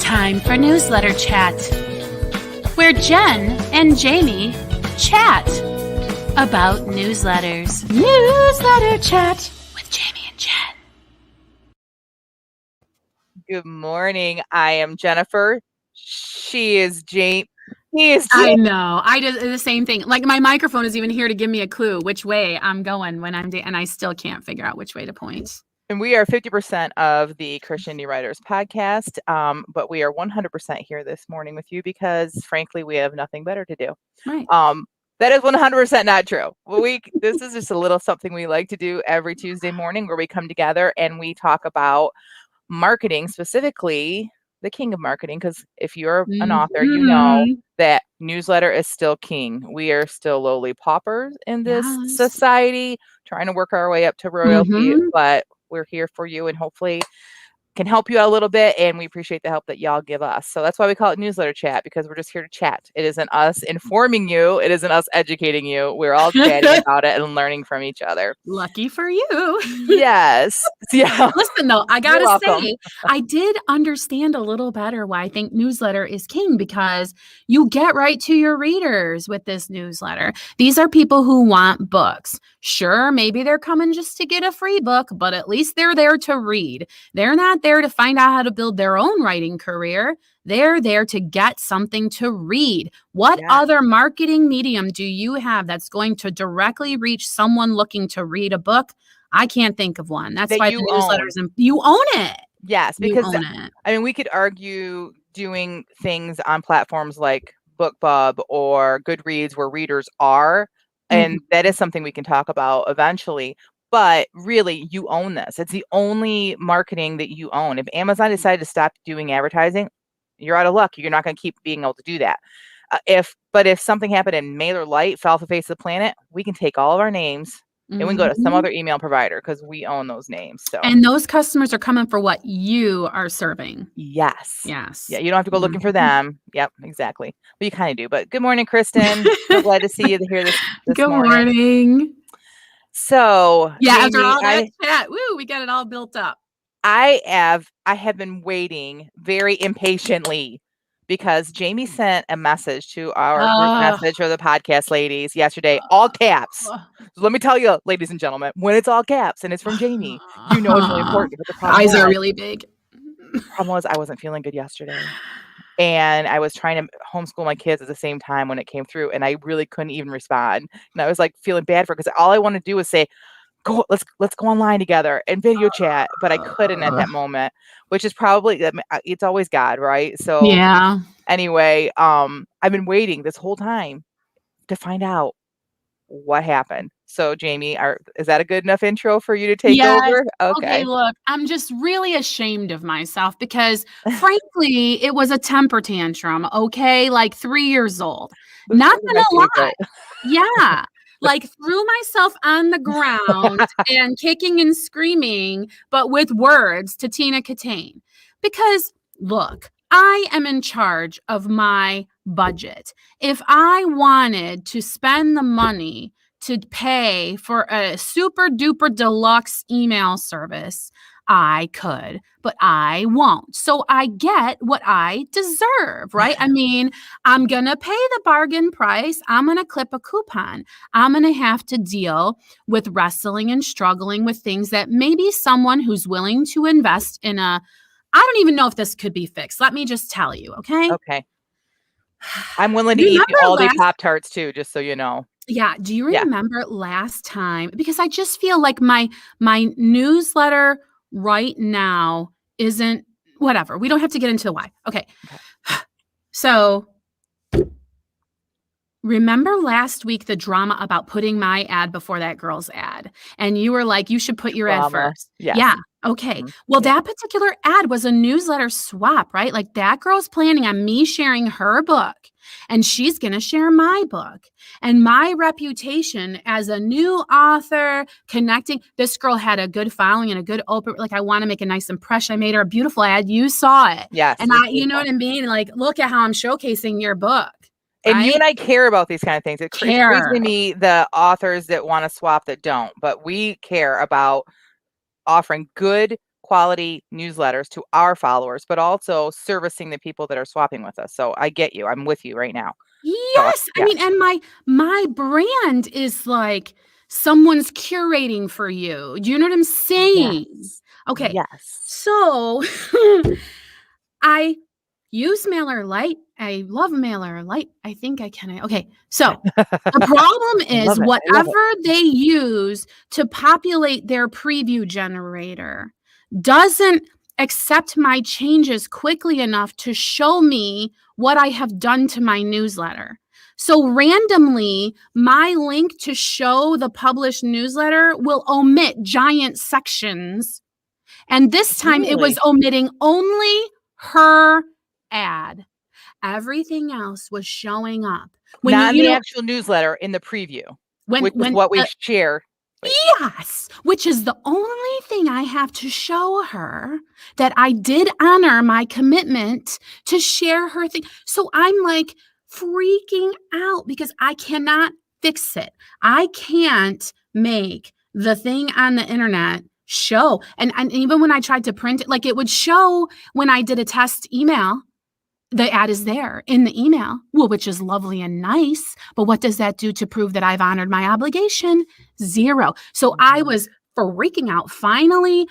time for Newsletter Chat, where Jen and Jamie chat about newsletters. Newsletter Chat with Jamie and Jen. Good morning. I am Jennifer. She is Jane. He is I Jane. know. I did the same thing. Like, my microphone is even here to give me a clue which way I'm going when I'm and I still can't figure out which way to point. And we are 50% of the Christian Indie Writers podcast, but we are 100% here this morning with you because, frankly, we have nothing better to do. Right. That is 100% not true. This is just a little something we like to do every Tuesday morning where we come together and we talk about marketing, specifically the king of marketing, because if you're an author, you know that newsletter is still king. We are still lowly paupers in this society, trying to work our way up to royalty, but we're here for you and hopefully can help you out a little bit, and we appreciate the help that y'all give us. So that's why we call it Newsletter Chat, because we're just here to chat. It isn't us informing you. It isn't us educating you. We're all chatting about it and learning from each other. Lucky for you. Yes. Yeah. Listen, though, I gotta say, I did understand a little better why I think newsletter is king, because you get right to your readers with this newsletter. These are people who want books. Sure, maybe they're coming just to get a free book, but at least they're there to read. They're not there to find out how to build their own writing career. They're there to get something to read. What other marketing medium do you have that's going to directly reach someone looking to read a book? I can't think of one. That's why the newsletters, you own it. Yes, because I mean, we could argue doing things on platforms like BookBub or Goodreads where readers are, and that is something we can talk about eventually. But really, you own this. It's the only marketing that you own. If Amazon decided to stop doing advertising, you're out of luck. You're not going to keep being able to do that. If something happened and MailerLite fell off the face of the planet, we can take all of our names and we can go to some other email provider because we own those names. So, and those customers are coming for what you are serving. Yes. Yeah, you don't have to go looking for them. Yep, exactly. But you kind of do. But good morning, Kristen. So glad to see you here this good morning. So after all that chat, we got it all built up. I have been waiting very impatiently because Jamie sent a message to our group message for the podcast ladies yesterday, all caps. So let me tell you, ladies and gentlemen, when it's all caps and it's from Jamie, you know it's really important. But the problem eyes are really big. The problem was I wasn't feeling good yesterday. And I was trying to homeschool my kids at the same time when it came through, and I really couldn't even respond. And I was like feeling bad for it because all I want to do was say, "Go, let's go online together and video chat," but I couldn't at that moment, which is probably it's always God, right? So anyway, I've been waiting this whole time to find out what happened. So Jamie, is that a good enough intro for you to take over? Okay, look, I'm just really ashamed of myself because frankly, it was a temper tantrum, okay? Like 3 years old. Not gonna lie. Yeah. Like threw myself on the ground and kicking and screaming, but with words to Tina Katane. Because look, I am in charge of my budget. If I wanted to spend the money to pay for a super duper deluxe email service, I could, but I won't. So I get what I deserve, right? I mean, I'm going to pay the bargain price. I'm going to clip a coupon. I'm going to have to deal with wrestling and struggling with things that maybe someone who's willing to invest in I don't even know if this could be fixed. Let me just tell you, okay? Okay. I'm willing to eat all the Pop-Tarts too, just so you know. Yeah. Do you remember last time? Because I just feel like my newsletter right now isn't whatever. We don't have to get into the why. Okay. So remember last week the drama about putting my ad before that girl's ad? And you were like, you should put your ad first. Yes. Yeah. Okay. Well, that particular ad was a newsletter swap, right? Like that girl's planning on me sharing her book and she's going to share my book. And my reputation as a new author connecting, this girl had a good following and a good open, like I want to make a nice impression. I made her a beautiful ad. You saw it. Yes. And you know what I mean? Like, look at how I'm showcasing your book. And you and I care about these kind of things. It crazy to me the authors that want to swap that don't, but we care about offering good quality newsletters to our followers, but also servicing the people that are swapping with us. So I get you. I'm with you right now. So Yes. I mean, and my brand is like someone's curating for you. Do you know what I'm saying? yes. Okay. Yes. So I use MailerLite. I love MailerLite. I think I can. Okay. So the problem I is love it. I love whatever they use to populate their preview generator doesn't accept my changes quickly enough to show me what I have done to my newsletter. So randomly, my link to show the published newsletter will omit giant sections. And this time it was omitting only her ad. Everything else was showing up. When Not you in the know, actual newsletter, in the preview, which is when what we share. yes, which is the only thing I have to show her that I did honor my commitment to share her thing. So I'm like freaking out because I cannot fix it. I can't make the thing on the internet show. And even when I tried to print it, like it would show when I did a test email, the ad is there in the email, well, which is lovely and nice. But what does that do to prove that I've honored my obligation? Zero. So I was freaking out. Finally,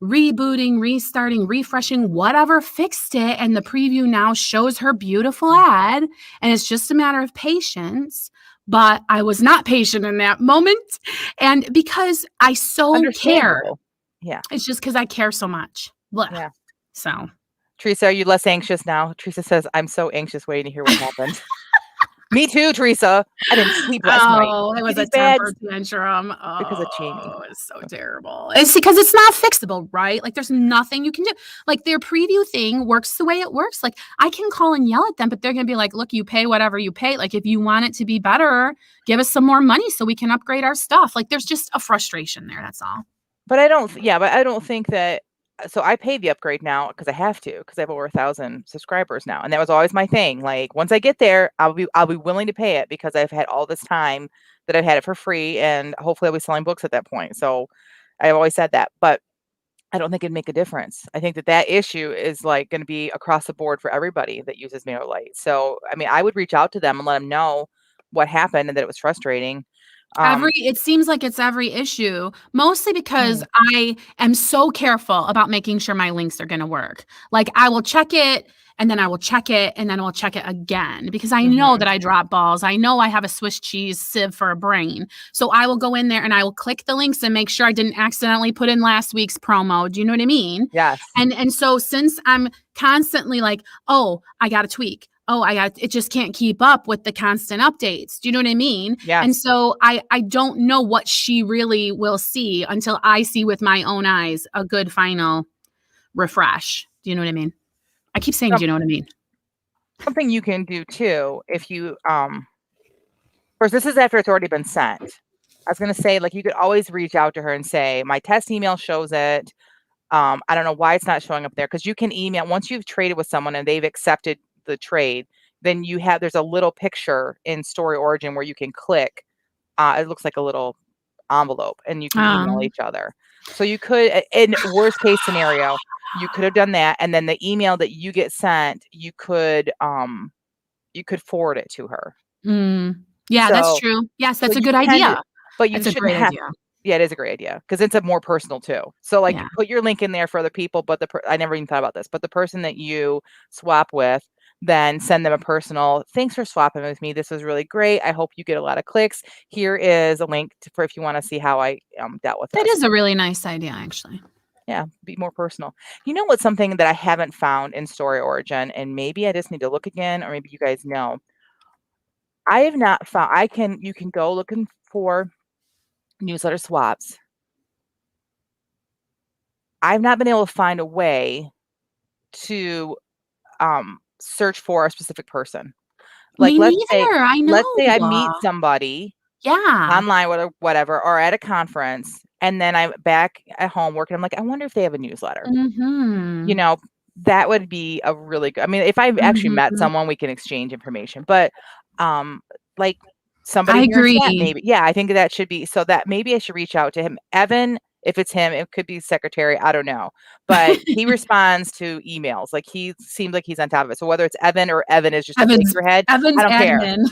rebooting, restarting, refreshing, whatever fixed it. And the preview now shows her beautiful ad. And it's just a matter of patience. But I was not patient in that moment. And because I so care. Yeah. It's just because I care so much. Blah. Yeah. So. Teresa, are you less anxious now? Teresa says, I'm so anxious waiting to hear what happened. Me too, Teresa. I didn't sleep last night. Oh, it was a temper tantrum. Because of Jamie. Oh, it's so terrible. It's because it's not fixable, right? Like there's nothing you can do. Like their preview thing works the way it works. Like I can call and yell at them, but they're going to be like, look, you pay whatever you pay. Like if you want it to be better, give us some more money so we can upgrade our stuff. Like there's just a frustration there. That's all. But I don't think that. So I pay the upgrade now because I have to, because I have over 1,000 subscribers now. And that was always my thing. Like once I get there, I'll be willing to pay it because I've had all this time that I've had it for free, and hopefully I'll be selling books at that point. So I've always said that, but I don't think it'd make a difference. I think that issue is like going to be across the board for everybody that uses MailerLite. So, I mean, I would reach out to them and let them know what happened and that it was frustrating. It seems like it's every issue, mostly because I am so careful about making sure my links are going to work. Like I will check it and then I will check it and then I'll check it again because I know that I drop balls. I know I have a Swiss cheese sieve for a brain. So I will go in there and I will click the links and make sure I didn't accidentally put in last week's promo. Do you know what I mean? Yes. And so since I'm constantly like, oh, I got to tweak. Oh, it just can't keep up with the constant updates. Do you know what I mean? Yeah. And so I don't know what she really will see until I see with my own eyes a good final refresh. Do you know what I mean? I keep saying, do you know what I mean? Something you can do too, if you, first, this is after it's already been sent. I was going to say, like, you could always reach out to her and say, my test email shows it. I don't know why it's not showing up there. Because you can email, once you've traded with someone and they've accepted the trade, then there's a little picture in StoryOrigin where you can click. It looks like a little envelope and you can email each other. So you could, in worst case scenario, you could have done that. And then the email that you get sent, you could forward it to her. Yeah, so, that's true. Yes, that's a good idea. But you shouldn't have. Yeah, it is a great idea because it's a more personal too. So like put your link in there for other people, but I never even thought about this, but the person that you swap with, then send them a personal, thanks for swapping with me. This was really great. I hope you get a lot of clicks. Here is a link for if you want to see how I dealt with it. That is a really nice idea, actually. Yeah, be more personal. You know what's something that I haven't found in StoryOrigin, and maybe I just need to look again, or maybe you guys know. I have not found, you can go looking for newsletter swaps. I've not been able to find a way to search for a specific person. Like let's say I meet somebody online or whatever, or at a conference, and then I'm back at home working. I'm like, I wonder if they have a newsletter. You know, that would be a really good, I mean, if I've actually met someone, we can exchange information, but like somebody, I agree. Maybe, yeah, I think that should be, so that maybe I should reach out to him. Evan If it's him, it could be secretary. I don't know, but he responds to emails. Like he seems like he's on top of it. So whether it's Evan or Evan is just a figurehead, I Evan's don't care. admin.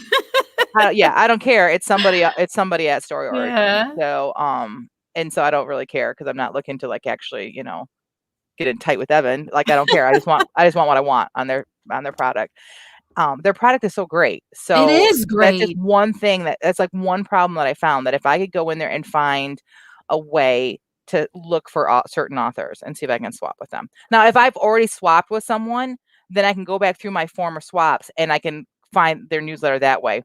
I don't care. It's somebody at Story Org. Yeah. So and so I don't really care because I'm not looking to like actually, get in tight with Evan. Like I don't care. I just want what I want on their product. Their product is so great. It So is that's just great. one thing that's like one problem that I found, that if I could go in there and find a way to look for certain authors and see if I can swap with them. Now, if I've already swapped with someone, then I can go back through my former swaps and I can find their newsletter that way.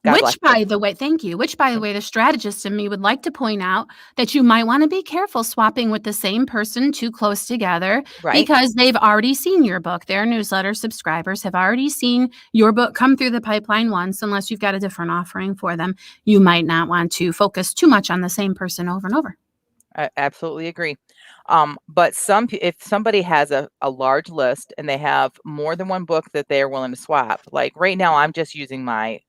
God bless Which, by the way, thank you. Which, by the way, the strategist in me would like to point out that you might want to be careful swapping with the same person too close together, Right. because they've already seen your book. Their newsletter subscribers have already seen your book come through the pipeline once, unless you've got a different offering for them. You might not want to focus too much on the same person over and over. I absolutely agree. But if somebody has a large list and they have more than one book that they're willing to swap, like right now, I'm just using my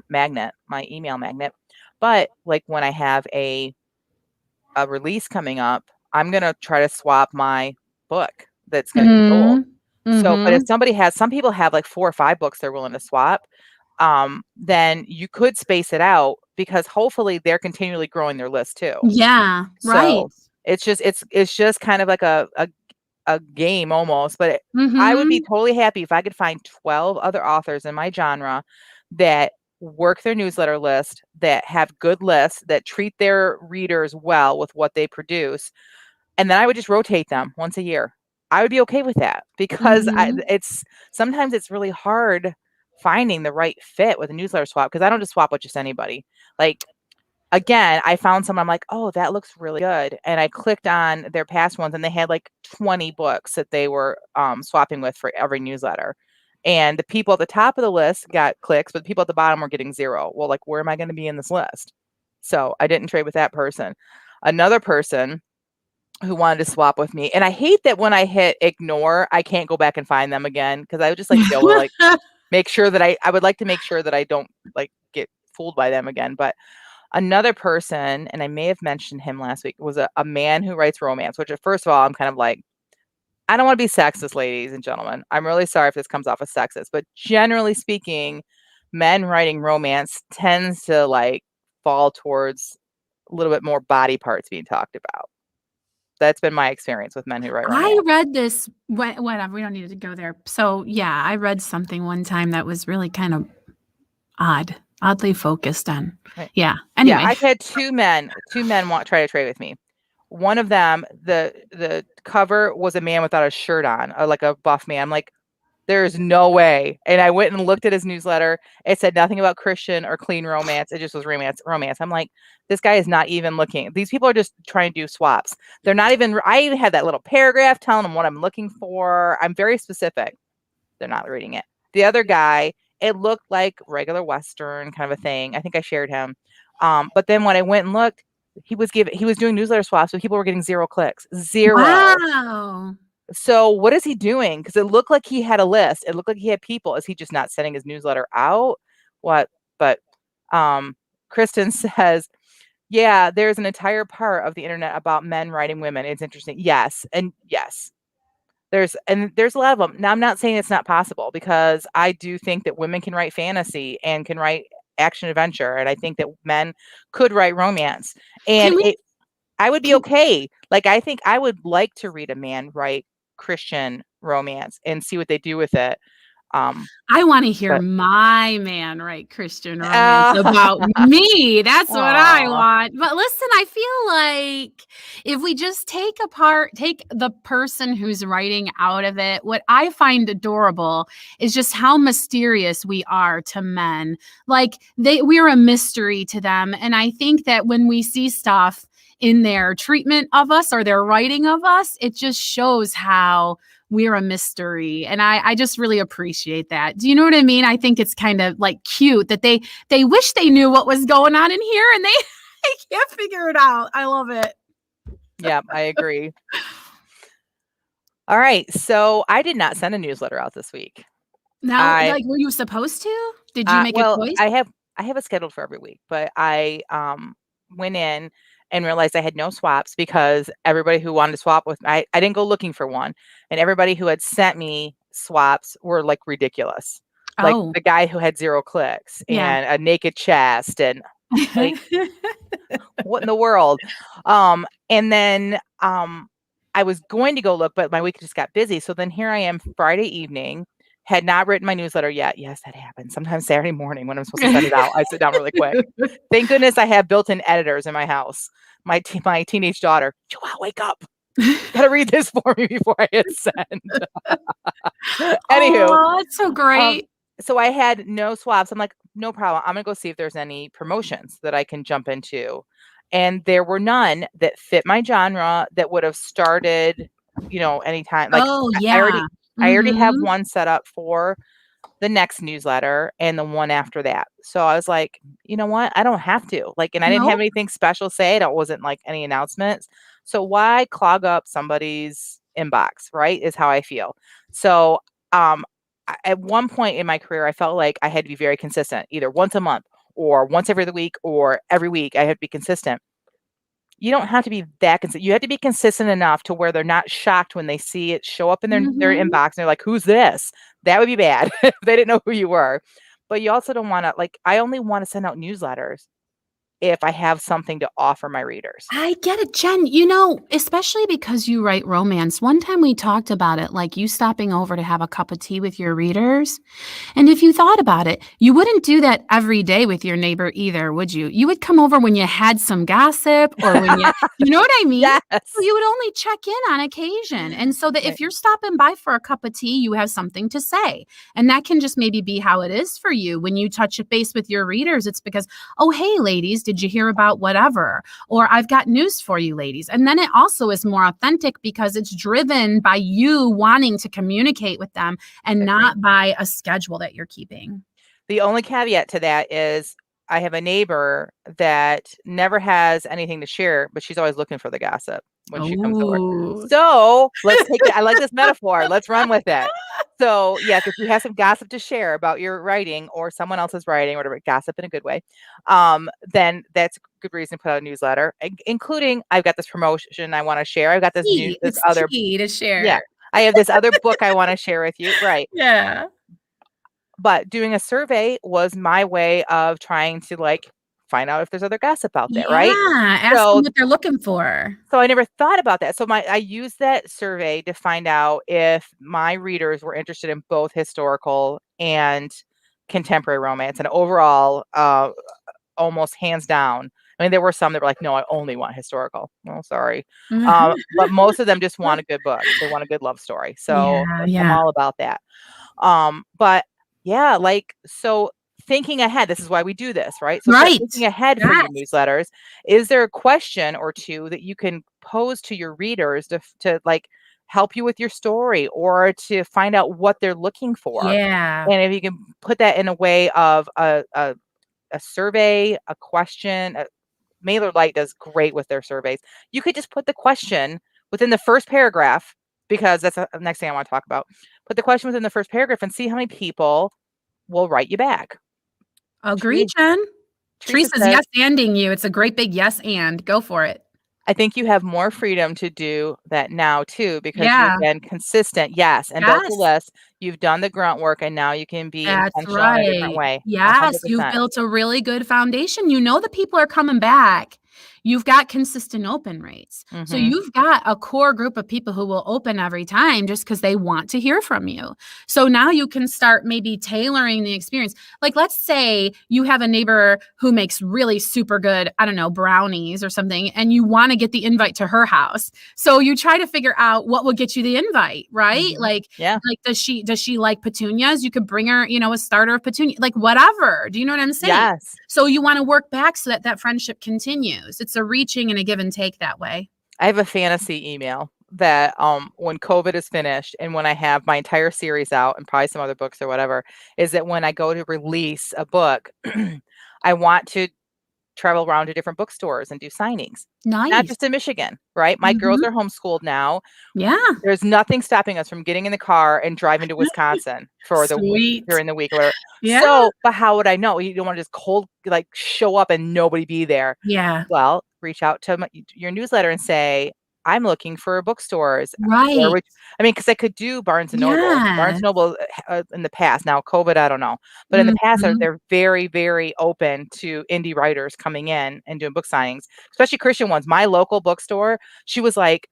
magnet, my email magnet. But like when I have a release coming up, I'm gonna try to swap my book that's gonna be sold. So, but if some people have like 4 or 5 books they're willing to swap, then you could space it out because hopefully they're continually growing their list too. Yeah, right. So it's just kind of like a game almost, but I would be totally happy if I could find 12 other authors in my genre that work their newsletter list, that have good lists, that treat their readers well with what they produce, and then I would just rotate them once a year. I would be okay with that because sometimes it's really hard finding the right fit with a newsletter swap, because I don't just swap with just anybody. Like, again, I found someone, I'm like, oh, that looks really good. And I clicked on their past ones and they had like 20 books that they were swapping with for every newsletter. And the people at the top of the list got clicks, but the people at the bottom were getting 0. Well, like, where am I going to be in this list? So I didn't trade with that person. Another person who wanted to swap with me. And I hate that when I hit ignore, I can't go back and find them again, because I would just like to be able to like make sure that I would like to make sure that I don't like get fooled by them again. But another person, and I may have mentioned him last week, was a man who writes romance, which first of all, I'm kind of like, I don't want to be sexist, ladies and gentlemen. I'm really sorry if this comes off as sexist, but generally speaking, men writing romance tends to like fall towards a little bit more body parts being talked about. That's been my experience with men who write romance. I read this, whatever, we don't need to go there. So yeah, I read something one time that was really kind of oddly focused on. Right. Yeah. Anyway. Yeah, I've had two men try to trade with me. One of them, the cover was a man without a shirt on, like a buff man. I'm like, there's no way. And I went and looked at his newsletter. It said nothing about Christian or clean romance. It just was romance. I'm like, this guy is not even looking. These people are just trying to do swaps. They're not even, I even had that little paragraph telling them what I'm looking for. I'm very specific. They're not reading it. The other guy, it looked like regular Western kind of a thing. I think I shared him. But then when I went and looked, he was doing newsletter swaps, so people were getting 0 clicks. 0. Wow. So what is he doing? Because it looked like he had a list. It looked like he had people. Is he just not sending his newsletter out? What? But Kristen says, yeah, there's an entire part of the internet about men writing women. It's interesting. Yes. And yes. There's a lot of them. Now, I'm not saying it's not possible, because I do think that women can write fantasy and can write action adventure. And I think that men could write romance. And I would be okay. Like, I think I would like to read a man write Christian romance and see what they do with it. I want to hear my man write Christian romance about me. That's what I want. But listen, I feel like if we just take the person who's writing out of it, what I find adorable is just how mysterious we are to men. Like, we're a mystery to them. And I think that when we see stuff in their treatment of us or their writing of us, it just shows how we're a mystery. And I just really appreciate that. Do you know what I mean? I think it's kind of like cute that they wish they knew what was going on in here and they can't figure it out. I love it. Yeah, I agree. All right. So I did not send a newsletter out this week. Now, were you supposed to? Did you make a choice? I have it scheduled for every week, but I went in and realized I had no swaps because everybody who wanted to swap with me, I didn't go looking for one. And everybody who had sent me swaps were like ridiculous. Like Oh, the guy who had 0 clicks yeah. and a naked chest and like, what in the world? And then I was going to go look, but my week just got busy. So then here I am Friday evening, had not written my newsletter yet. Yes, that happens. Sometimes Saturday morning when I'm supposed to send it out, I sit down really quick. Thank goodness I have built-in editors in my house. My teenage daughter, Joelle, wake up. Gotta read this for me before I hit send. Anywho, Oh, that's so great. so I had no swaps. I'm like, no problem. I'm gonna go see if there's any promotions that I can jump into. And there were none that fit my genre that would have started, anytime. Like Oh, I yeah. already I already have Mhm. one set up for the next newsletter and the one after that. So I was like, you know what? I don't have to. Like, and I didn't have Nope. anything special say. It wasn't like any announcements. So why clog up somebody's inbox, right? Is how I feel. So at one point in my career, I felt like I had to be very consistent, either once a month or once every other week or every week. I had to be consistent. You don't have to be that consistent. You have to be consistent enough to where they're not shocked when they see it show up in their Mhm. inbox and they're like, "Who's this?" That would be bad if they didn't know who you were. But you also don't wanna I only wanna send out newsletters if I have something to offer my readers. I get it, Jen. Especially because you write romance. One time we talked about it, like you stopping over to have a cup of tea with your readers. And if you thought about it, you wouldn't do that every day with your neighbor either, would you? You would come over when you had some gossip or when you know what I mean? So Yes. you would only check in on occasion. And so that Right. if you're stopping by for a cup of tea, you have something to say. And that can just maybe be how it is for you when you touch base with your readers. It's because, oh, hey, ladies, did you hear about whatever? Or I've got news for you, ladies. And then it also is more authentic because it's driven by you wanting to communicate with them and Agree. not by a schedule that you're keeping. The only caveat to that is I have a neighbor that never has anything to share, but she's always looking for the gossip when she comes over. Oh. So let's take it. I like this metaphor. Let's run with it. So yes, if you have some gossip to share about your writing or someone else's writing, or whatever, gossip in a good way, then that's a good reason to put out a newsletter, including I've got this promotion I want to share. I've got this It's other, key to yeah, share. I have this other book I want to share with you. Right. Yeah. But doing a survey was my way of trying to, find out if there's other gossip out there, right? Yeah, ask them So what they're looking for. so I never thought about that. So I used that survey to find out if my readers were interested in both historical and contemporary romance, and overall, almost hands down. I mean, there were some that were like, "No, I only want historical." Well, sorry. But most of them just want a good book. They want a good love story. So Yeah, I'm yeah. all about that. But yeah, so thinking ahead, this is why we do this, right? So start Right. thinking ahead for your Yes. newsletters. Is there a question or two that you can pose to your readers to help you with your story or to find out what they're looking for? Yeah. And if you can put that in a way of a survey, a question, MailerLite does great with their surveys. You could just put the question within the first paragraph, because that's the next thing I want to talk about. Put the question within the first paragraph and see how many people will write you back. Agree, Teresa, Jen. Teresa Teresa's says, yes-anding you. It's a great big yes and. Go for it. I think you have more freedom to do that now too, because you've Yeah. been consistent. Yes. And built the Yes. list. You've done the grunt work and now you can be That's intentional in a different right. way. A Yes, hundred you've percent. built a really good foundation. You know the people are coming back. You've got consistent open rates. So Mm-hmm. you've got a core group of people who will open every time just because they want to hear from you. So now you can start maybe tailoring the experience. Like, let's say you have a neighbor who makes really super good, I don't know, brownies or something, and you want to get the invite to her house. So you try to figure out what will get you the invite, right? Mm-hmm. Yeah. Like, does she like petunias? You could bring her, a starter of petunia, like whatever. Do you know what I'm saying? Yes. So you want to work back so that that friendship continues. It's a reaching and a give and take that way. I have a fantasy email that when COVID is finished and when I have my entire series out and probably some other books or whatever, is that when I go to release a book, I want to travel around to different bookstores and do signings. Not Nice. just in Michigan, right? My girls Mhm. are homeschooled now. Yeah. There's nothing stopping us from getting in the car and driving to Wisconsin for the Sweet. during the week or whatever. Yeah. So, but how would I know? You don't want to just cold show up and nobody be there. Yeah. Well, reach out to your newsletter and say, I'm looking for bookstores. Where Right. would because I could do Barnes and Noble. Barnes Yes. and Noble in the past, now COVID, I don't know, but in the past, Mhm. they're very, very open to indie writers coming in and doing book signings, especially Christian ones. My local bookstore, she was like,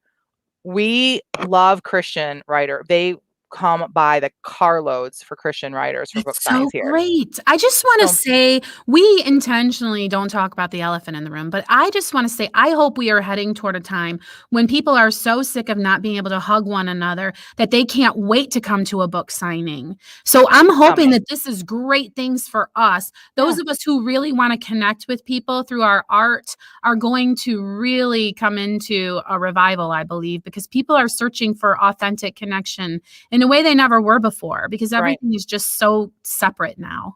we love Christian writer. They come by the carloads for Christian writers for book That's signings so here. great. I just wanna So say, we intentionally don't talk about the elephant in the room, but I just wanna say, I hope we are heading toward a time when people are so sick of not being able to hug one another that they can't wait to come to a book signing. So I'm it's hoping coming. that this is great things for us. Yeah. Those of us who really wanna connect with people through our art are going to really come into a revival, I believe, because people are searching for authentic connection in a way they never were before, because Right. everything is just so separate now.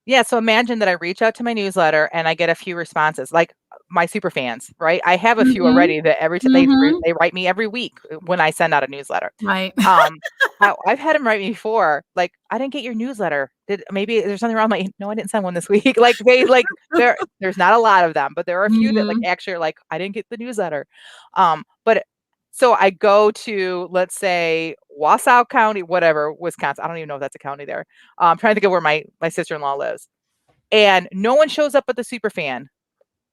Yeah, so imagine that I reach out to my newsletter and I get a few responses, like my super fans, right? I have a few Mhm. already that every time Mhm. they write me every week when I send out a newsletter. Right. Um, I've had them write me before, like, "I didn't get your newsletter. Did maybe there's something wrong?" Like, "No, I didn't send one this week." Like, there's not a lot of them, but there are a few that, like, Mhm. actually are like, "I didn't get the newsletter." But so I go to, let's say, Wausau County, whatever, Wisconsin. I don't even know if that's a county there. I'm trying to think of where my sister-in-law lives, and no one shows up at the super fan.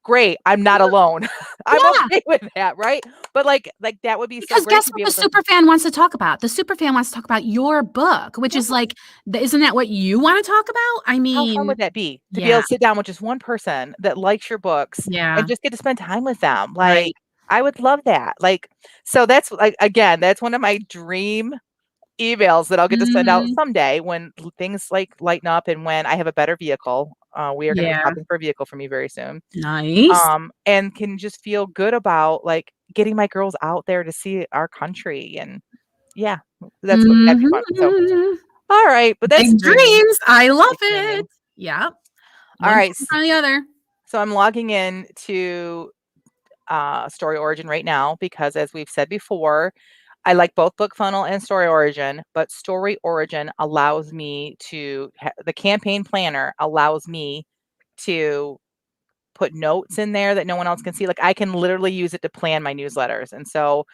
Great, I'm not alone. I'm Yeah, okay with that, right? But, like, that would be so because great guess to what be the able to. super fan wants to talk about? The super fan wants to talk about your book, which Yeah. is like, isn't that what you wanna talk about? I How fun mean, would that be to be able yeah, to sit down with just one person that likes your books and yeah, just get to spend time with them? Like, right. I would love that. Like, so that's like, again, that's one of my dream emails that I'll get to send out Mhm. someday when things like lighten up and when I have a better vehicle. We are going to be Yeah. shopping for a vehicle for me very soon. Nice. And can just feel good about like getting my girls out there to see our country. And yeah, that'd be fun. So, Mhm. all right, but that's Big dreaming, dreams. I love big it. dreaming. Yep. All One right. foot in front of the other. So I'm logging in to Story Origin right now because, as we've said before, I like both BookFunnel and Story Origin, but Story Origin allows me to, the campaign planner allows me to put notes in there that no one else can see. Like I can literally use it to plan my newsletters. And so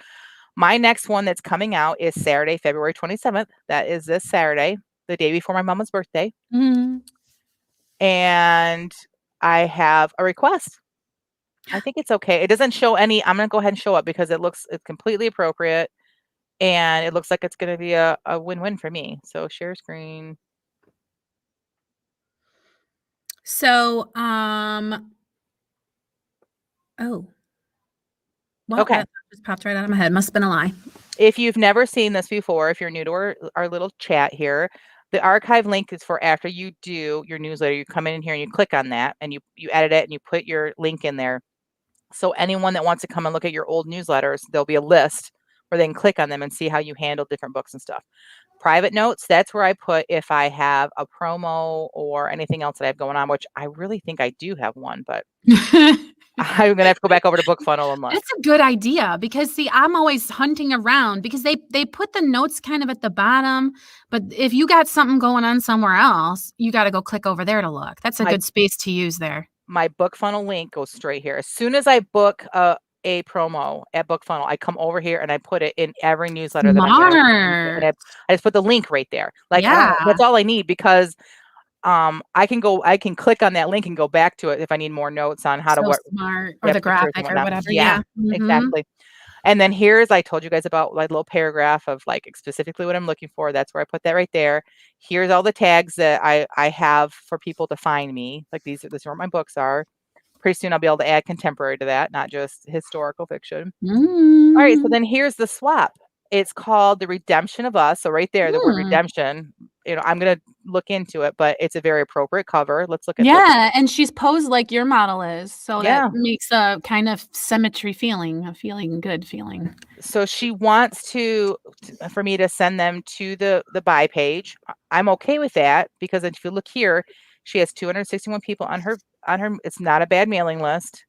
my next one that's coming out is Saturday, February 27th. That is this Saturday, the day before my mama's birthday. Mhm. And I have a request. I think it's okay. It doesn't show any. I'm gonna go ahead and show up because it's completely appropriate, and it looks like it's gonna be a win-win for me. So share screen. So, oh, well, Okay. that just popped right out of my head. Must've been a lie. If you've never seen this before, if you're new to our little chat here, the archive link is for after you do your newsletter. You come in here and you click on that, and you edit it and you put your link in there. So anyone that wants to come and look at your old newsletters, there'll be a list where they can click on them and see how you handle different books and stuff. Private notes, that's where I put if I have a promo or anything else that I have going on, which I really think I do have one, but I'm gonna have to go back over to BookFunnel and look. That's a good idea because see, I'm always hunting around because they put the notes kind of at the bottom, but if you got something going on somewhere else, you gotta go click over there to look. That's a My good space to use there. my BookFunnel link goes straight here. As soon as I book a promo at BookFunnel, I come over here and I put it in every newsletter that I'm gonna and Smart. I just put the link right there. Like I don't Yeah, that's all I need because I can click on that link and go back to it if I need more notes on how to so what smart. Or yeah, the pictures and graphic or whatnot. whatever. Yeah, Yeah. Mhm. exactly. And then here's I told you guys about like little paragraph of like specifically what I'm looking for. That's where I put that right there. Here's all the tags that I have for people to find me. Like these are what my books are. Pretty soon I'll be able to add contemporary to that, not just historical fiction. All right, so Mm. then here's the swap. It's called The Redemption of Us. So right there, the word Mm. redemption, I'm gonna look into it, but it's a very appropriate cover. Let's look at the Yeah, and she's posed like your model is, so that yeah. makes a kind of symmetry feeling, a feeling good feeling. So she wants for me to send them to the buy page. I'm okay with that because if you look here, she has 261 people on her. It's not a bad mailing list.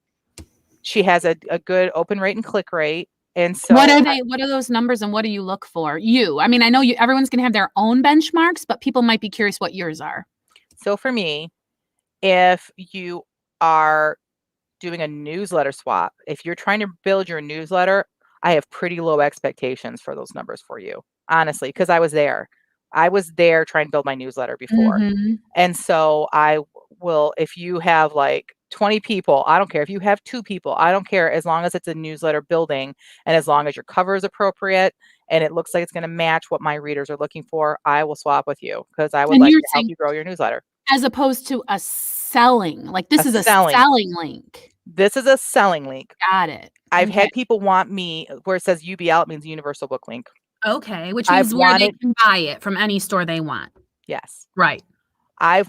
She has a good open rate and click rate. And What so are they what are those numbers and what do you look for? You. I mean, I know you everyone's gonna have their own benchmarks, but people might be curious what yours are. so for me, if you are doing a newsletter swap, if you're trying to build your newsletter, I have pretty low expectations for those numbers for you, honestly, because I was there. I was there trying to build my newsletter before. Mhm. And so I will, if you have like 20 people, I don't care. If you have 2 people, I don't care, as long as it's a newsletter building and as long as your cover is appropriate and it looks like it's going to match what my readers are looking for, I will swap with you because I would And like you're to help saying you grow your newsletter. as opposed to a selling, like, this A is a selling. selling link. This is a selling link. Got it. I've Okay. had people want me where it says UBL, it means Universal Book Link. Okay, which I've means where they wanted can buy it from any store they want. yes. Right. I've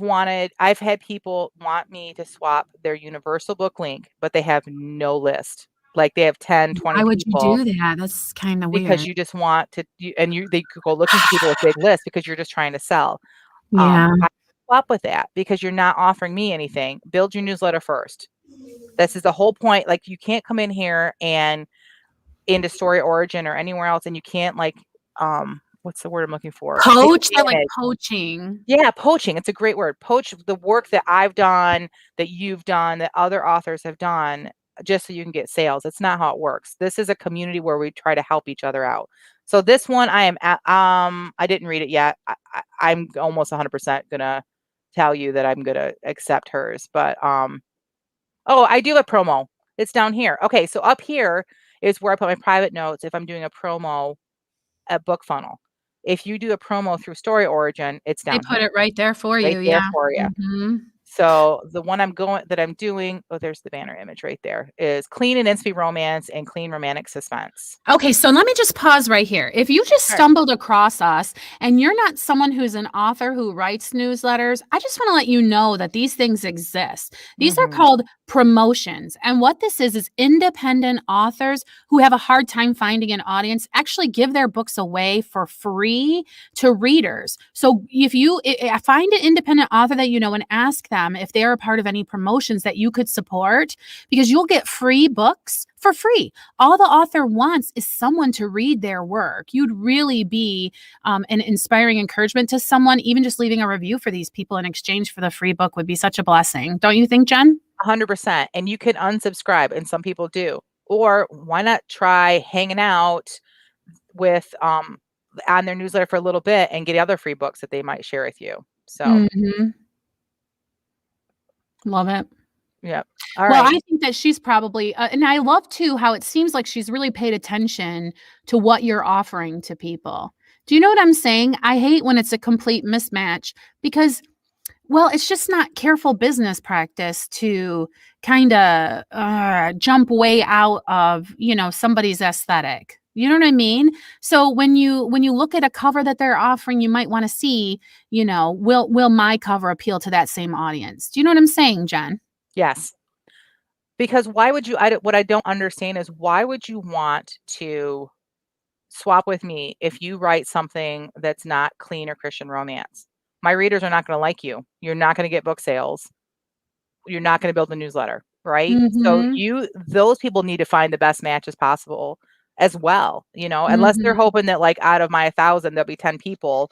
had people want me to swap their Universal Book Link, but they have no list. Like they have 10, 20 Why would you people do that? That's kinda because weird. you just want to they could go looking for people with big lists because you're just trying to sell. Yeah. I swap with that because you're not offering me anything. Build your newsletter first. This is the whole point. Like you can't come in here and into Story Origin or anywhere else and you can't like what's the word I'm looking for? Take Poach? They're like advantage. poaching. Yeah, poaching. It's a great word. Poach the work that I've done, that you've done, that other authors have done, just so you can get sales. It's not how it works. This is a community where we try to help each other out. So this one, I am at, I didn't read it yet. I'm almost 100% gonna tell you that I'm gonna accept hers. But oh, I do have a promo. It's down here. Okay, so up here is where I put my private notes if I'm doing a promo at BookFunnel. If you do a promo through Story Origin, it's They down put here, it right there for right you, there yeah. for you. Mhm. So the one I'm doing, oh, there's the banner image right there, is Clean and Inspi Romance and Clean Romantic Suspense. Okay, so let me just pause right here. If you just Sure. stumbled across us and you're not someone who's an author who writes newsletters, I just want to let you know that these things exist. These are Mhm. called promotions. And what this is independent authors who have a hard time finding an audience actually give their books away for free to readers. So if you find an independent author that you know and ask them if they're a part of any promotions that you could support, because you'll get free books for free. All the author wants is someone to read their work. You'd really be an inspiring encouragement to someone. Even just leaving a review for these people in exchange for the free book would be such a blessing. Don't you think, Jen? 100%. And you can unsubscribe, and some people do. Or why not try hanging out with on their newsletter for a little bit and get other free books that they might share with you. So, Mhm. Love it. yeah. All Well, right. I think that she's probably, and I love too how it seems like she's really paid attention to what you're offering to people. Do you know what I'm saying? I hate when it's a complete mismatch because, well, it's just not careful business practice to kind of jump way out of, somebody's aesthetic. You know what I mean? So when you look at a cover that they're offering, you might want to see, will my cover appeal to that same audience? Do you know what I'm saying, Jen? Yes. Because why would you what I don't understand is why would you want to swap with me if you write something that's not clean or Christian romance? My readers are not going to like you. You're not going to get book sales. You're not going to build a newsletter, right? So Mhm. those people need to find the best matches possible as well, unless they're Mhm. hoping that like out of my 1,000, there'll be 10 people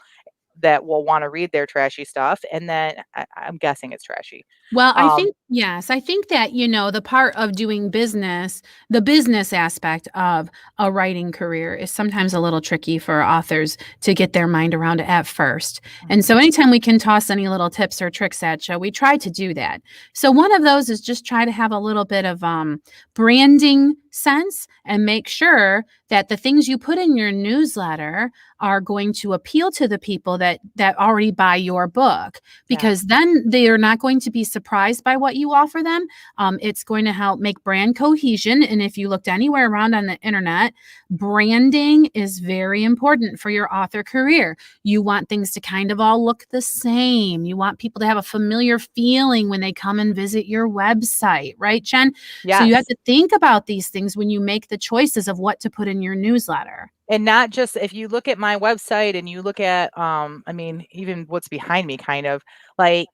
that will want to read their trashy stuff. And then I'm guessing it's trashy. Well, I Um, think yes, I think that, the part of doing business, the business aspect of a writing career is sometimes a little tricky for authors to get their mind around it at first. And so mhm, anytime we can toss any little tips or tricks at you, we try to do that. So one of those is just try to have a little bit of branding sense and make sure that the things you put in your newsletter are going to appeal to the people that already buy your book, yeah. because then they are not going to be surprised by what you offer them. It's going to help make brand cohesion. And if you looked anywhere around on the internet, branding is very important for your author career. You want things to kind of all look the same. You want people to have a familiar feeling when they come and visit your website, right, Jen? So you have Yes. to think about these things when you make the choices of what to put in your newsletter. And not just if you look at my website and you look at, I mean, even what's behind me kind of like,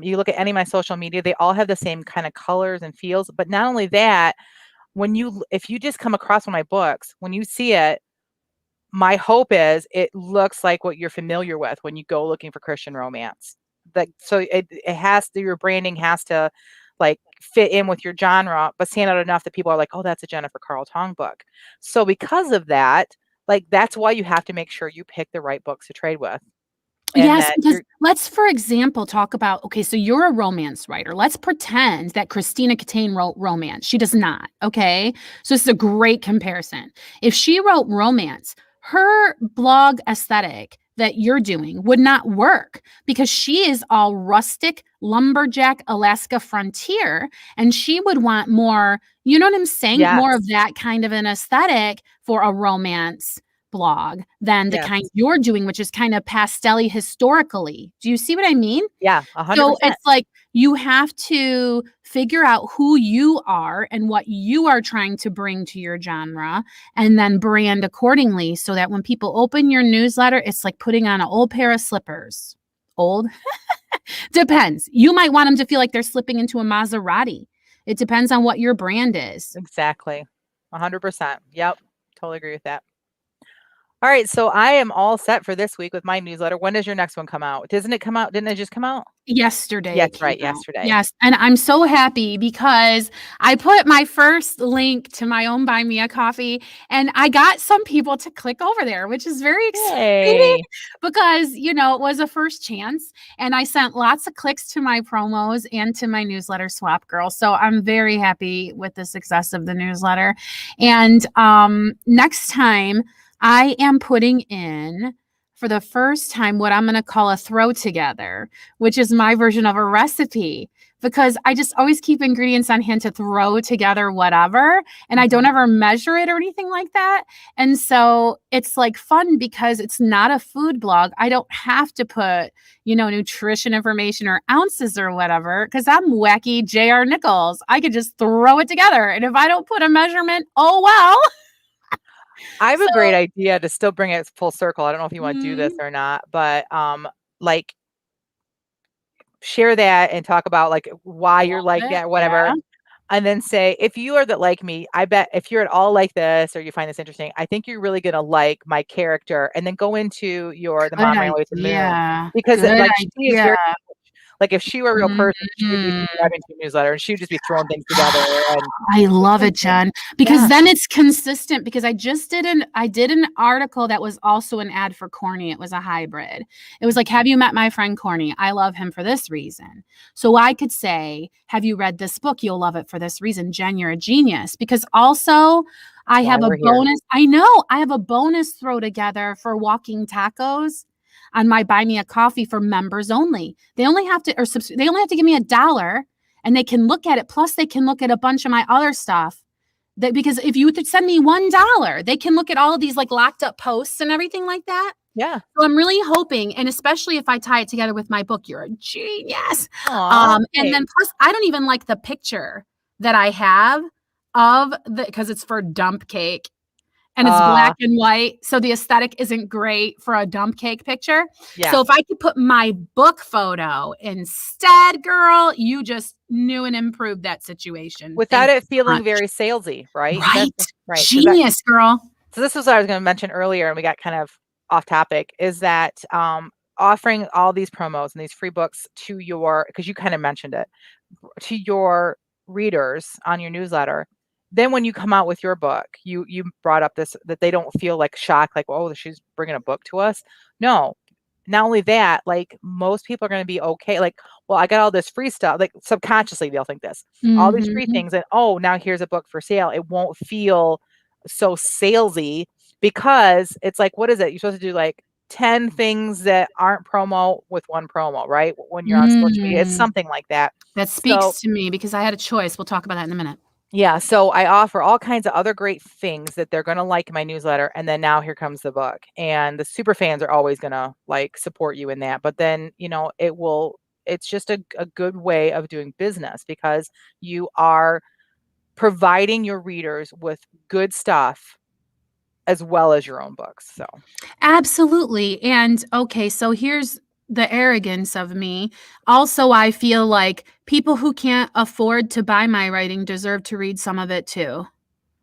you look at any of my social media, they all have the same kind of colors and feels. But not only that, if you just come across one of my books, when you see it, my hope is it looks like what you're familiar with when you go looking for Christian romance. Like, so it has to, your branding has to like fit in with your genre, but stand out enough that people are like, oh, that's a Jennifer Carl Tong book. So because of that, like, that's why you have to make sure you pick the right books to trade with. And Yes, that because let's, for example, talk about, okay, so you're a romance writer. Let's pretend that Christina Catane wrote romance. She does not, okay? So this is a great comparison. If she wrote romance, her blog aesthetic that you're doing would not work because she is all rustic, lumberjack, Alaska frontier, and she would want more, you know what I'm saying? Yes. More of that kind of an aesthetic for a romance blog than the Yes. kind you're doing, which is kind of pastel-y historically. Do you see what I mean? Yeah, 100%. So it's like you have to figure out who you are and what you are trying to bring to your genre and then brand accordingly so that when people open your newsletter, it's like putting on an old pair of slippers. Old? Depends. You might want them to feel like they're slipping into a Maserati. It depends on what your brand is. Exactly. 100%. Yep. Totally agree with that. All right, so I am all set for this week with my newsletter. When does your next one come out? Doesn't it come out? Didn't it just come out? Yesterday. Yes, right, yesterday. Yes, and I'm so happy because I put my first link to my own Buy Me a Coffee, and I got some people to click over there, which is very exciting because, you know, it was a first chance, and I sent lots of clicks to my promos and to my newsletter Swap Girl. So I'm very happy with the success of the newsletter. And next time I am putting in, for the first time, what I'm going to call a throw together, which is my version of a recipe, because I just always keep ingredients on hand to throw together whatever, and I don't ever measure it or anything like that. And so it's like fun because it's not a food blog. I don't have to put, you know, nutrition information or ounces or whatever, because I'm wacky J.R. Nichols. I could just throw it together. And if I don't put a measurement, oh well. I have a great idea to still bring it full circle. I don't know if you want to do this or not, but like share that and talk about like why you're like that, whatever. Yeah. And then say, if you are that like me, I bet if you're at all like this or you find this interesting, I think you're really gonna like my character. And then go into the Mom Ran Away with the Moon, because like she is very, like if she were a real person, she would be subscribing to your newsletter and she would just be throwing things together. And I love it, Jen, because then it's consistent. Because I did an article that was also an ad for Corny. It was a hybrid. It was like, have you met my friend Corny? I love him for this reason. So I could say, have you read this book? You'll love it for this reason. Jen, you're a genius. Because also I have a bonus. I know I have a bonus throw together for Walking Tacos on my Buy Me a Coffee for members only. They only have to give me $1 and they can look at it. Plus they can look at a bunch of my other stuff because if you would send me $1, they can look at all of these like locked up posts and everything like that. Yeah. So I'm really hoping, and especially if I tie it together with my book, you're a genius. And then plus I don't even like the picture that I have of because it's for dump cake. And it's black and white. So the aesthetic isn't great for a dump cake picture. Yeah. So if I could put my book photo instead, girl, you just knew and improved that situation. Without it feeling very salesy, right? Right. Genius, girl. So this was what I was going to mention earlier, and we got kind of off topic, is that offering all these promos and these free books to because you kind of mentioned it, to your readers on your newsletter. Then when you come out with your book, you brought up this, that they don't feel like shocked, like, oh, she's bringing a book to us. No, not only that, like most people are going to be okay. Like, well, I got all this free stuff. Like subconsciously they'll think this, all these free things, and oh, now here's a book for sale. It won't feel so salesy because it's like, what is it? You're supposed to do like 10 things that aren't promo with one promo, right? When you're on social media, it's something like that. That speaks to me because I had a choice. We'll talk about that in a minute. Yeah. So I offer all kinds of other great things that they're going to like in my newsletter. And then now here comes the book, and the super fans are always going to like support you in that. But then, you know, it's just a good way of doing business because you are providing your readers with good stuff as well as your own books. So absolutely. And okay, so here's the arrogance of me. Also, I feel like people who can't afford to buy my writing deserve to read some of it too.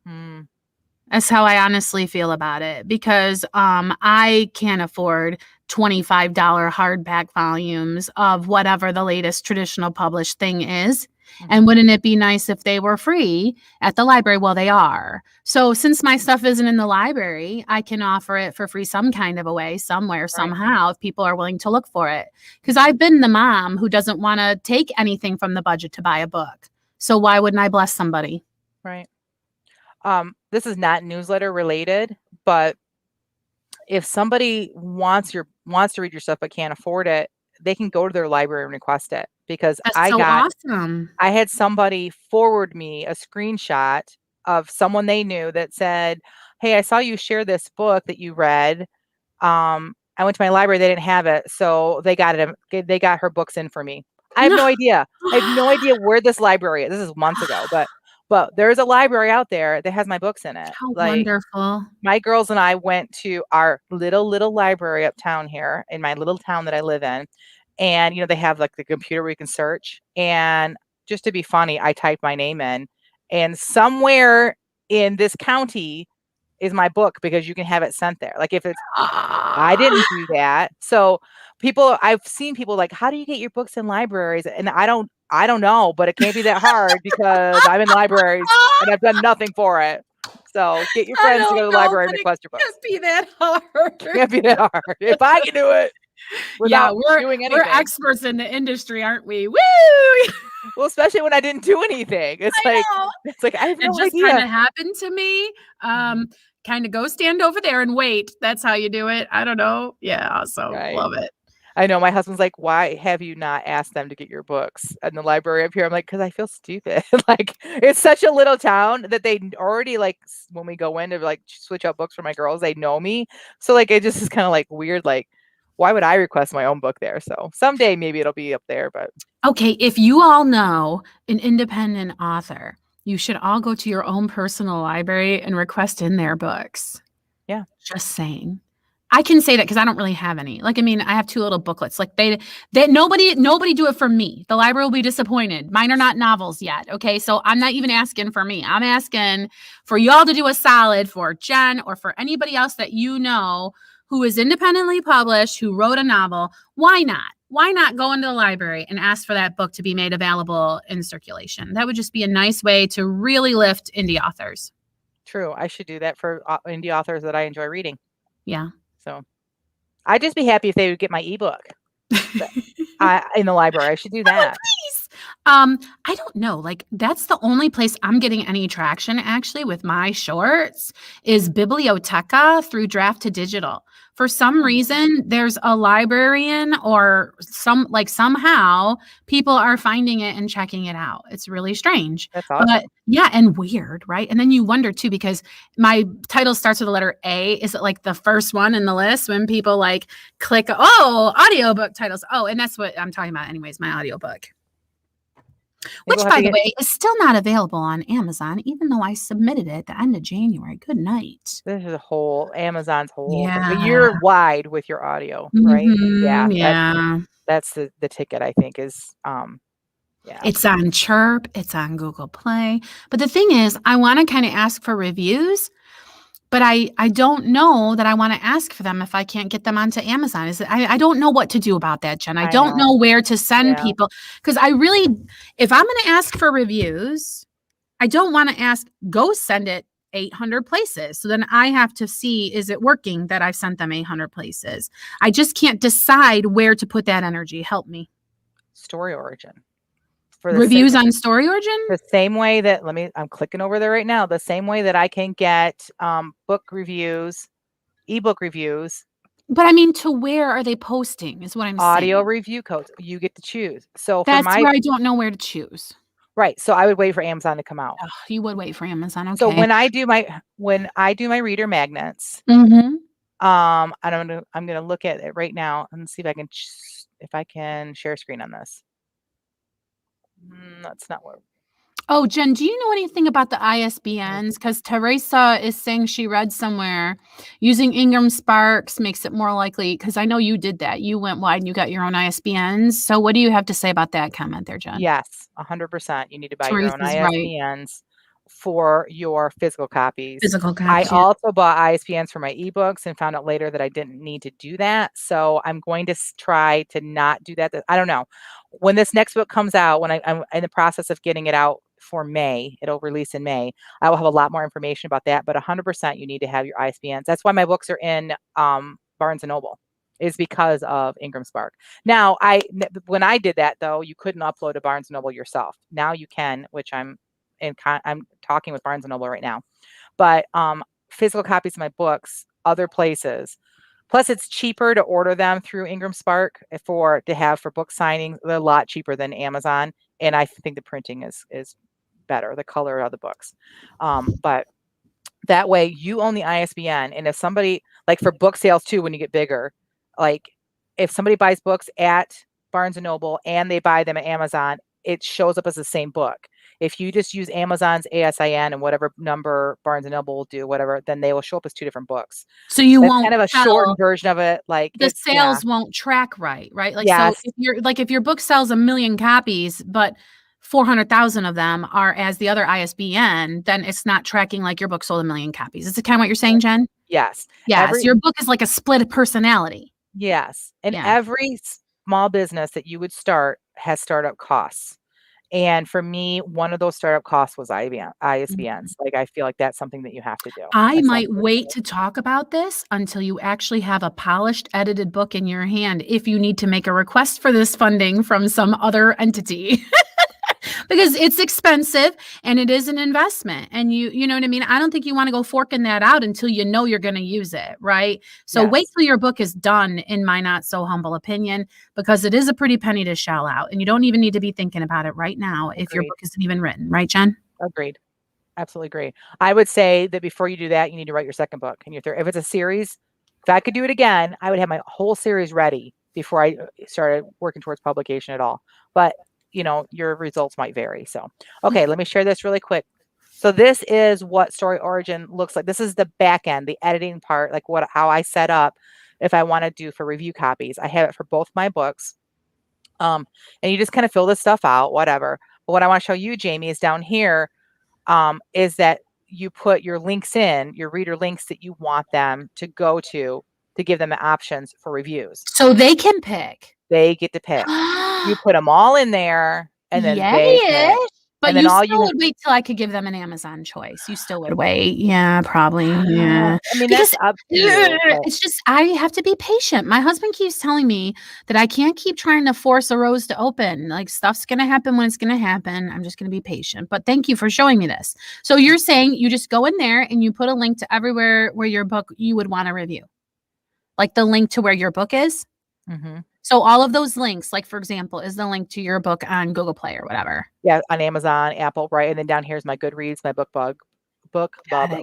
That's how I honestly feel about it, because I can't afford $25 hardback volumes of whatever the latest traditional published thing is. And wouldn't it be nice if they were free at the library? Well, they are. So since my stuff isn't in the library, I can offer it for free some kind of a way, somewhere, somehow, if people are willing to look for it. Because I've been the mom who doesn't want to take anything from the budget to buy a book. So why wouldn't I bless somebody? Right. This is not newsletter related, but if somebody wants to read your stuff but can't afford it, they can go to their library and request it, because That's so awesome. I had somebody forward me a screenshot of someone they knew that said, "Hey, I saw you share this book that you read. I went to my library, they didn't have it, so they got it. They got her books in for me." I have no idea. I have no idea where this library is. This is months ago, but there's a library out there that has my books in it. How wonderful. My girls and I went to our little library uptown here in my little town that I live in. And, they have like the computer where you can search. And just to be funny, I typed my name in, and somewhere in this county is my book, because you can have it sent there. Like if it's, I didn't do that. So I've seen people like, how do you get your books in libraries? And I don't know, but it can't be that hard because I'm in libraries and I've done nothing for it. So get your friends to go to the library and request your books. It can't be that hard. Can't be that hard. If I can do it without doing anything. We're experts in the industry, aren't we? Woo! Well, especially when I didn't do anything. It's like I have no idea. It just kind of happened to me. Kind of go stand over there and wait. That's how you do it. I don't know. Yeah, so love it. I know my husband's like, "Why have you not asked them to get your books in the library up here?" I'm like, "Because I feel stupid." Like it's such a little town that they already like when we go in to like switch out books for my girls, they know me. So like it just is kind of like weird. Like, why would I request my own book there? So someday maybe it'll be up there. But okay, if you all know an independent author, you should all go to your own personal library and request in their books. Yeah, just saying. I can say that because I don't really have any. Like, I mean, I have 2 little booklets. Like they nobody do it for me. The library will be disappointed. Mine are not novels yet. Okay. So I'm not even asking for me. I'm asking for y'all to do a solid for Jen or for anybody else that you know who is independently published, who wrote a novel. Why not? Why not go into the library and ask for that book to be made available in circulation? That would just be a nice way to really lift indie authors. True. I should do that for indie authors that I enjoy reading. Yeah. So I'd just be happy if they would get my ebook in the library. I should do that. Please. I don't know. Like that's the only place I'm getting any traction actually with my shorts is Biblioteca through Draft to Digital. For some reason, there's a librarian or somehow people are finding it and checking it out. It's really strange. That's awesome. But yeah, and weird, right? And then you wonder too, because my title starts with the letter A. Is it like the first one in the list when people like click, audiobook titles? Oh, and that's what I'm talking about anyways, my audiobook. Which, by the way, is still not available on Amazon, even though I submitted it at the end of January. Good night. This is Amazon's whole. Yeah. You're wide with your audio, right? Yeah. That's the ticket, I think, is yeah. It's on Chirp. It's on Google Play. But the thing is, I want to kind of ask for reviews. But I don't know that I want to ask for them if I can't get them onto Amazon. I don't know what to do about that, Jen. I don't know where to send people. Because if I'm going to ask for reviews, I don't want to go send it 800 places. So then I have to see, is it working that I've sent them 800 places? I just can't decide where to put that energy. Help me. Story Origin. Reviews on Story Origin? The same way that, I'm clicking over there right now. The same way that I can get book reviews, ebook reviews. But I mean, to where are they posting is what I'm saying. Audio review codes. You get to choose. So that's where I don't know where to chouse. Right. So I would wait for Amazon to come out. Oh, you would wait for Amazon. Okay. So when I do my reader magnets, and I'm gonna look at it right now and see if I can share screen on this. That's not what. Oh, Jen, do you know anything about the ISBNs? Because Teresa is saying she read somewhere using Ingram Sparks makes it more likely. Because I know you did that. You went wide and you got your own ISBNs. So what do you have to say about that comment there, Jen? Yes, 100%. You need to buy your own ISBNs for your physical copies. Physical I copies. Yeah. also bought ISBNs for my ebooks and found out later that I didn't need to do that. So I'm going to try to not do that. I don't know. When this next book comes out, when I'm in the process of getting it out for May, it'll release in May. I will have a lot more information about that, but 100% you need to have your ISBNs. That's why my books are in Barnes & Noble, is because of Ingram Spark. Now, when I did that, though, you couldn't upload to Barnes & Noble yourself. Now you can, which I'm talking with Barnes & Noble right now. But physical copies of my books, other places. Plus, it's cheaper to order them through Ingram Spark to have for book signings. They're a lot cheaper than Amazon, and I think the printing is better, the color of the books. But that way, you own the ISBN, and if somebody, like for book sales too, when you get bigger, like if somebody buys books at Barnes & Noble and they buy them at Amazon, it shows up as the same book. If you just use Amazon's ASIN and whatever number Barnes & Noble will do, whatever, then they will show up as two different books. So you won't kind of a shortened version of it. Like the sales won't track right? Like, yes. So if your book sells 1 million copies, but 400,000 of them are as the other ISBN, then it's not tracking like your book sold 1 million copies. Is it kind of what you're saying, Jen? Yes. Yes. Your book is like a split personality. Yes. And every small business that you would start has startup costs. And for me, one of those startup costs was ISBNs. Mm-hmm. Like, I feel like that's something that you have to do. I might wait to talk about this until you actually have a polished, edited book in your hand if you need to make a request for this funding from some other entity. Because it's expensive and it is an investment. And you know what I mean? I don't think you want to go forking that out until you know you're going to use it, right? So wait till your book is done, in my not so humble opinion, because it is a pretty penny to shell out. And you don't even need to be thinking about it right now if your book isn't even written. Right, Jen? Agreed. Absolutely agree. I would say that before you do that, you need to write your second book and your third. If it's a series, if I could do it again, I would have my whole series ready before I started working towards publication at all. But your results might vary. So, okay, let me share this really quick. So this is what Story Origin looks like. This is the back end, the editing part, like how I set up if I want to do for review copies. I have it for both my books. And you just kind of fill this stuff out, whatever. But what I want to show you, Jamie, is down here, is that you put your links in, your reader links that you want them to go to give them the options for reviews. So they can pick. They get to pick. You put them all in there, and then they pick. But you still would wait till I could give them an Amazon choice. You still would wait. Yeah, probably. Yeah. I mean, that's up to you. It's just, I have to be patient. My husband keeps telling me that I can't keep trying to force a rose to open. Like, stuff's going to happen when it's going to happen. I'm just going to be patient. But thank you for showing me this. So you're saying you just go in there and you put a link to everywhere where your book you would want to review. Like the link to where your book is? Mm-hmm. So all of those links, like for example, is the link to your book on Google Play or whatever. Yeah, on Amazon, Apple, right? And then down here's my Goodreads, my BookBub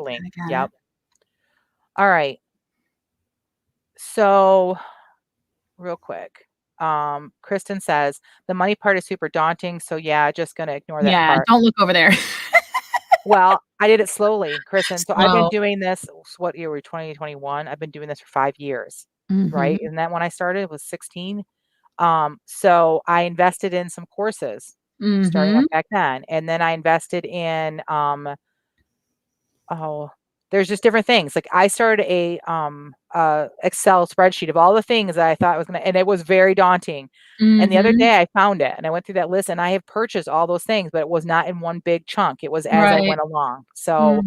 link. Yep. All right. So real quick, Kristen says the money part is super daunting. So yeah, just gonna ignore that part. Don't look over there. Well, I did it slowly, Kristen. So I've been doing this. What year were we? 2021. I've been doing this for 5 years. Right. And then when I started, it was 16. So I invested in some courses starting up back then. And then I invested in, there's just different things. Like I started a Excel spreadsheet of all the things that I thought was going to, and it was very daunting. And the other day I found it and I went through that list and I have purchased all those things, but it was not in one big chunk. It was as I went along. So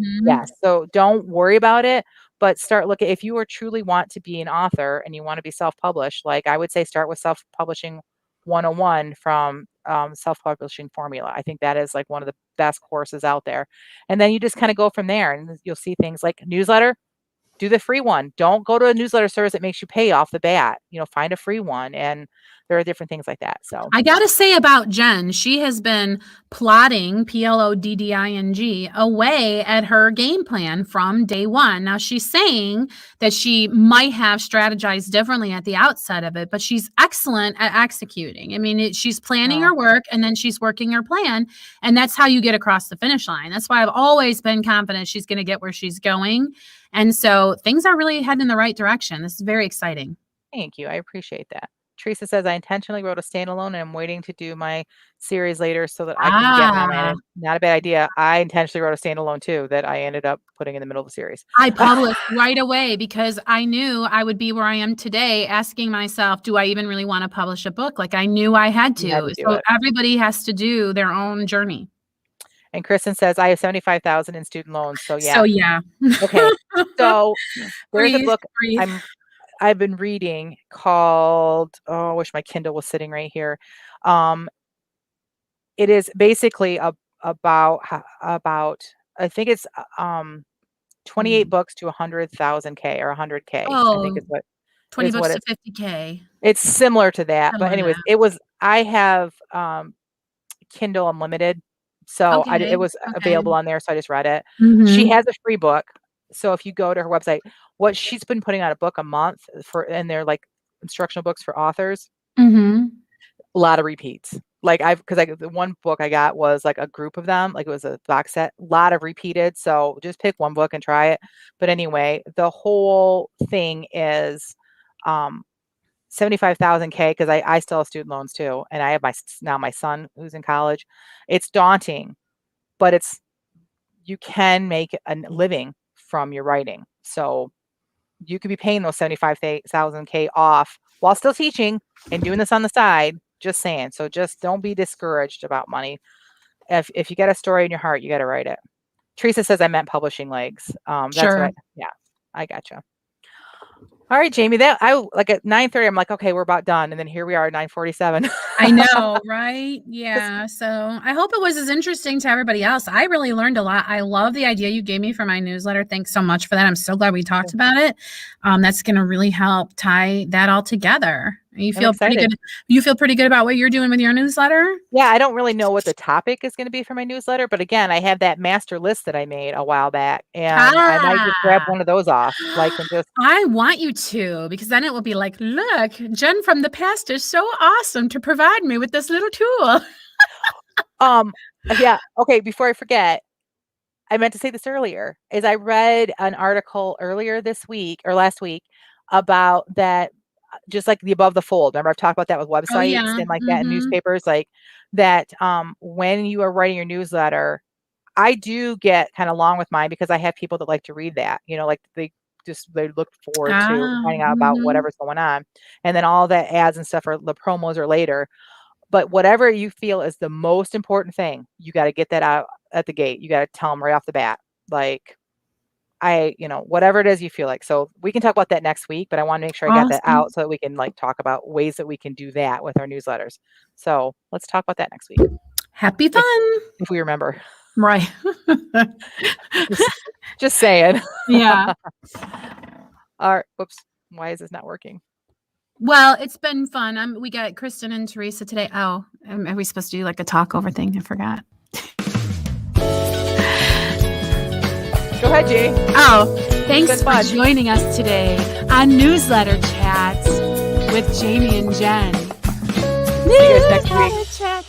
so don't worry about it. But start looking, if you truly want to be an author and you want to be self-published, like I would say start with Self-Publishing 101 from Self-Publishing Formula. I think that is like one of the best courses out there. And then you just kind of go from there and you'll see things like newsletter, do the free one. Don't go to a newsletter service that makes you pay off the bat. Find a free one. And there are different things like that. So I got to say about Jen, she has been plotting, PLODDING, away at her game plan from day one. Now she's saying that she might have strategized differently at the outset of it, but she's excellent at executing. I mean, she's planning her work and then she's working her plan. And that's how you get across the finish line. That's why I've always been confident she's going to get where she's going. And so things are really heading in the right direction. This is very exciting. Thank you. I appreciate that. Teresa says, I intentionally wrote a standalone and I'm waiting to do my series later so that I can get them in. Not a bad idea. I intentionally wrote a standalone too that I ended up putting in the middle of the series. I published right away because I knew I would be where I am today, asking myself, do I even really want to publish a book? Like I knew I had to. So everybody has to do their own journey. And Kristen says, I have 75,000 in student loans. So yeah. So yeah. Okay. So there's a book I've been reading called, oh, I wish my Kindle was sitting right here. It is basically about I think it's 28 books to 100,000 K or 100K. Oh, I think it's what 20 books to 50K. It's similar to that. But anyways, I have Kindle Unlimited. So it was available on there. So I just read it. She has a free book. So if you go to her website, what she's been putting out a book a month and they're like instructional books for authors. A lot of repeats. Like the one book I got was like a group of them, like it was a box set, a lot of repeated. So just pick one book and try it. But anyway, the whole thing is 75,000 K because I still have student loans too. And I have my son who's in college. It's daunting, but you can make a living from your writing. So you could be paying those 75,000 K off while still teaching and doing this on the side. Just saying. So just don't be discouraged about money. If you get a story in your heart, you got to write it. Teresa says I meant publishing legs. That's sure. Yeah, I gotcha. All right, Jamie, like at 9:30, I'm like, okay, we're about done. And then here we are at 9:47. I know, right? Yeah. So I hope it was as interesting to everybody else. I really learned a lot. I love the idea you gave me for my newsletter. Thanks so much for that. I'm so glad we talked about it. That's going to really help tie that all together. You feel pretty good. You feel pretty good about what you're doing with your newsletter? Yeah, I don't really know what the topic is going to be for my newsletter, but again, I have that master list that I made a while back, and I might just grab one of those off. I want you to, because then it will be like, look, Jen from the past is so awesome to provide me with this little tool. Yeah. Okay. Before I forget, I meant to say this earlier. Is I read an article earlier this week or last week about that. Just like the above the fold. Remember, I've talked about that with websites and like that in newspapers, like that. When you are writing your newsletter, I do get kind of long with mine because I have people that like to read that, like they look forward to finding out about whatever's going on. And then all the ads and stuff or the promos are later. But whatever you feel is the most important thing, you got to get that out at the gate. You got to tell them right off the bat, like, whatever it is you feel like. So we can talk about that next week, but I want to make sure I got that out so that we can like talk about ways that we can do that with our newsletters. So let's talk about that next week. Happy fun. If we remember. Right. just saying. Yeah. All right. Whoops. Why is this not working? Well, it's been fun. We got Kristen and Teresa today. Oh, are we supposed to do like a talkover thing? I forgot. Go ahead, G. Oh, thanks for joining us today on Newsletter Chats with Jamie and Jen. See you guys next week.